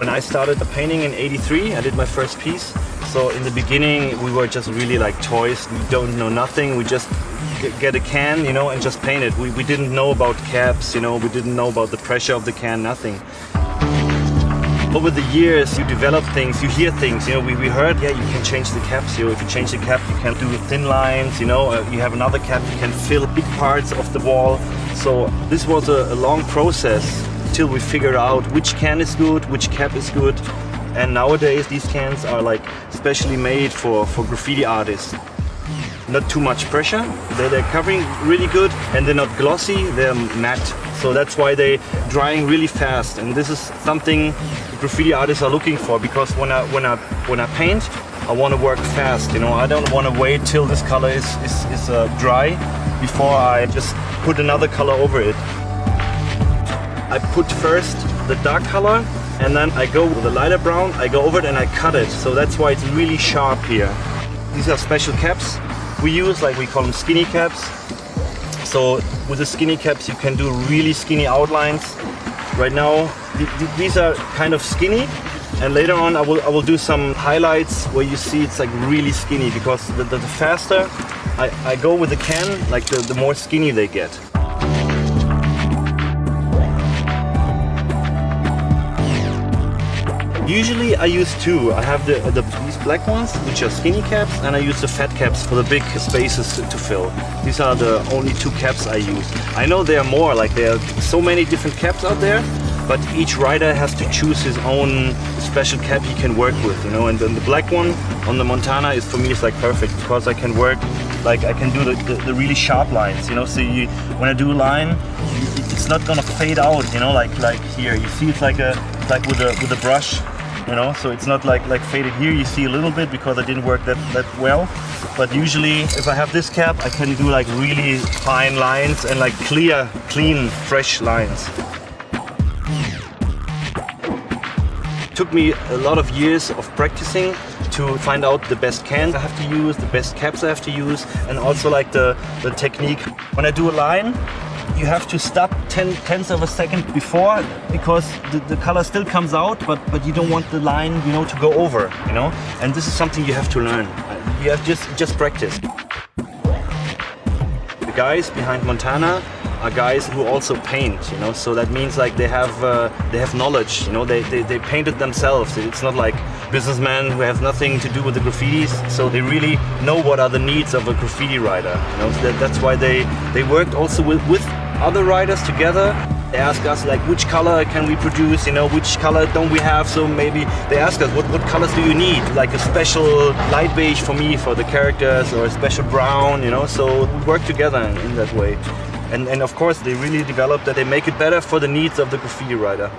When I started painting in '83, I did my first piece. So in the beginning, we were just really like toys. We don't know nothing. We just get a can, you know, and just paint it. We didn't know about caps, you know, we didn't know about the pressure of the can, nothing. Over the years, you develop things, you hear things, you know, we heard, yeah, you can change the caps, you know, if you change the cap, you can do thin lines, you know, you have another cap, you can fill big parts of the wall. So this was a long process till we figured out which can is good, which cap is good. And nowadays, these cans are like specially made for graffiti artists. Not too much pressure, they're covering really good, and they're not glossy, they're matte. So that's why they're drying really fast, and this is something graffiti artists are looking for, because when I paint, I want to work fast, you know. I don't want to wait till this color is dry before I just put another color over it. I put first the dark color, and then I go with the lighter brown, I go over it and I cut it. So that's why it's really sharp here. These are special caps we use, like we call them skinny caps. So with the skinny caps you can do really skinny outlines. Right now these are kind of skinny, and later on I will do some highlights where you see it's like really skinny, because the faster I go with the can, like the more skinny they get. Usually I use two. I have these black ones, which are skinny caps, and I use the fat caps for the big spaces to fill. These are the only two caps I use. I know there are more, like there are so many different caps out there, but each rider has to choose his own special cap he can work with, you know. And then the black one on the Montana is, for me, is like perfect, because I can work, like I can do the really sharp lines, you know. So when I do a line, it's not gonna fade out, you know, like here. You see, it's like with a brush. You know, so it's not like faded here. You see a little bit because I didn't work that well. But usually, if I have this cap, I can do like really fine lines and like clean, fresh lines. It took me a lot of years of practicing to find out the best cans I have to use, the best caps I have to use, and also like the technique. When I do a line, you have to stop tenths of a second before, because the color still comes out, but you don't want the line, you know, to go over, you know. And this is something you have to learn. You have just practice. The guys behind Montana are guys who also paint, you know. So that means like they have knowledge, you know. They painted themselves. It's not like businessmen who have nothing to do with the graffitis. So they really know what are the needs of a graffiti writer, you know. So that's why they worked also with other writers together. They ask us like, which color can we produce, you know, which color don't we have? So maybe they ask us, what colors do you need? Like a special light beige for me, for the characters, or a special brown, you know. So we work together in that way. And of course they really developed that they make it better for the needs of the graffiti writer.